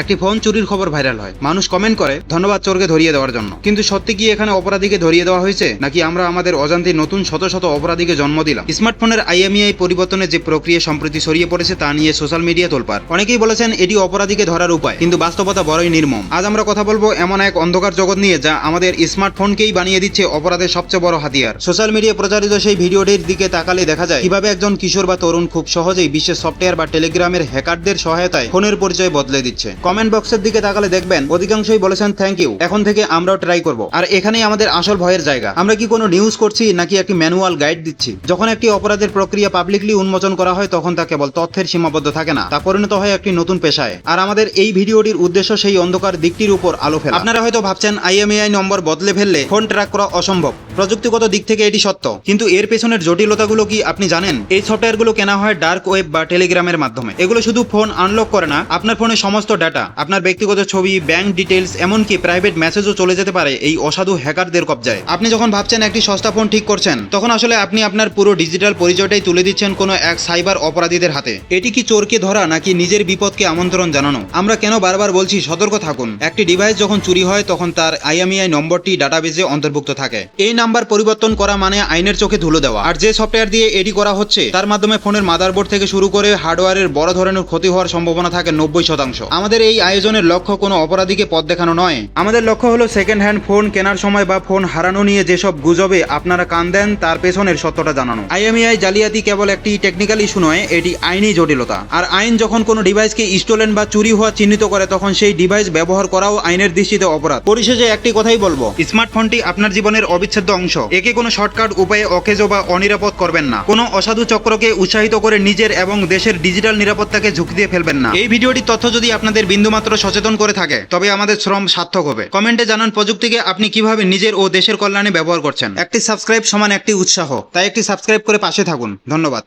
একটি ফোন চুরির খবর ভাইরাল হয়, মানুষ কমেন্ট করে ধন্যবাদ চোরকে ধরিয়ে দেওয়ার জন্য। কিন্তু সত্যি কি এখানে অপরাধীকে ধরিয়ে দেওয়া হয়েছে, নাকি আমরা আমাদের অজান্তে নতুন শত শত অপরাধীকে জন্ম দিলাম? স্মার্টফোনের আইএমইআই পরিবর্তনের যে প্রক্রিয়া সম্প্রতি ছড়িয়ে পড়েছে তা নিয়ে সোশ্যাল মিডিয়া তোলপাড়। অনেকেই বলেছেন এটি অপরাধীকে ধরার উপায়, কিন্তু বাস্তবতা বড়ই নির্মম। আজ আমরা কথা বলবো এমন এক অন্ধকার জগৎ নিয়ে যা আমাদের স্মার্টফোনকেই বানিয়ে দিচ্ছে অপরাধের সবচেয়ে বড় হাতিয়ার। সোশ্যাল মিডিয়া প্রচারিত সেই ভিডিওটির দিকে তাকালে দেখা যায় কিভাবে একজন কিশোর বা তরুণ খুব সহজেই বিশ্বের সফটওয়্যার বা টেলিগ্রামের হ্যাকারদের সহায়তায় ফোনের পরিচয় বদলে দিচ্ছে। কমেন্ট বক্সের দিকে তাকালে দেখবেন অধিকাংশই বলেছেন থ্যাংক ইউ, এখন থেকে আমরাও ট্রাই করব। আর এখানেই আমাদের আসল ভয়ের জায়গা। আমরা কি কোনো নিউজ করছি নাকি একটি ম্যানুয়াল গাইড দিচ্ছি? যখন একটি অপরাধের প্রক্রিয়া পাবলিকলি উন্মোচন করা হয় তখন তা কেবল তথ্যের সীমাবদ্ধ থাকে না, তা পরিণত হয় একটি নতুন পেশায়। আর আমাদের এই ভিডিওটির উদ্দেশ্য সেই অন্ধকার দিকটির উপর আলো ফেলা। আপনারা হয়তো ভাবছেন আইএমইআই নম্বর বদলে ফেললে ফোন ট্র্যাক করা অসম্ভব। প্রযুক্তিগত দিক থেকে এটি সত্য, কিন্তু এর পেছনের জটিলতাগুলো কি আপনি জানেন? এই সফটওয়্যারগুলো কেনা হয় ডার্ক ওয়েব বা টেলিগ্রামের মাধ্যমে। এগুলো শুধু ফোন আনলক করে না, আপনার ফোনে সমস্ত ডাটা, আপনার ব্যক্তিগত ছবি, ব্যাংক ডিটেলস, এমনকি প্রাইভেট মেসেজও চলে যেতে পারে এই অসাধু হ্যাকারদের কবজায়। আপনি যখন ভাবছেন একটি সস্তা ফোন ঠিক করছেন, তখন আসলে আপনি আপনার পুরো ডিজিটাল পরিচয়টাই তুলে দিচ্ছেন কোনো এক সাইবার অপরাধীদের হাতে। এটি কি চোরকে ধরা নাকি নিজের বিপদকে আমন্ত্রণ জানানো? আমরা কেন বারবার বলছি সতর্ক থাকুন? একটি ডিভাইস যখন চুরি হয় তখন তার আইএমইআই নম্বরটি ডাটাবেজে অন্তর্ভুক্ত থাকে। এই নাম্বার পরিবর্তন করা মানে আইনের চোখে ধুলো দেওয়া। আর যে সফটওয়্যার দিয়ে এটি করা হচ্ছে তার মাধ্যমে ফোনের মাদারবোর্ড থেকে শুরু করে হার্ডওয়্যারের বড় ধরনের ক্ষতি হওয়ার সম্ভাবনা থাকে 90%। আমাদের এই আয়োজনের লক্ষ্য কোনো অপরাধীকে পথ দেখানো নয়। আমাদের লক্ষ্য হলো সেকেন্ড হ্যান্ড ফোন কেনার সময় বা ফোন হারানো নিয়ে যেসব গুজবে আপনারা কান দেন তার পেছনের সত্যটা জানানো। আইএমইআই জালিয়াতি কেবল একটি টেকনিক্যাল ইস্যু নয়, এটি আইনি জটিলতা। আর আইন যখন কোনো ডিভাইসকে স্টোলেন বা চুরি হওয়া চিহ্নিত করে তখন সেই ডিভাইস ব্যবহার করাও আইনের দৃষ্টিতে অপরাধ। পরিশেষে একটি কথাই বলবো, স্মার্টফোনটি আপনার জীবনের অবিচ্ছেদ্য অংশ। একে কোনো শর্টকাট উপায়ে অকেজ বা অনিরাপদ করবেন না। কোনো অসাধু চক্রকে উৎসাহিত করে নিজের এবং দেশের ডিজিটাল নিরাপত্তাকে ঝুঁকি দিয়ে ফেলবেন না। এই ভিডিওটির তথ্য যদি আপনাদের বিন্দুমাত্র সচেতন করে থাকে তবে আমাদের শ্রম সার্থক হবে। কমেন্টে জানান প্রযুক্তিকে আপনি কিভাবে নিজের ও দেশের কল্যাণে ব্যবহার করছেন। একটি সাবস্ক্রাইব সমান একটি উৎসাহ, তাই একটি সাবস্ক্রাইব করে পাশে থাকুন। ধন্যবাদ।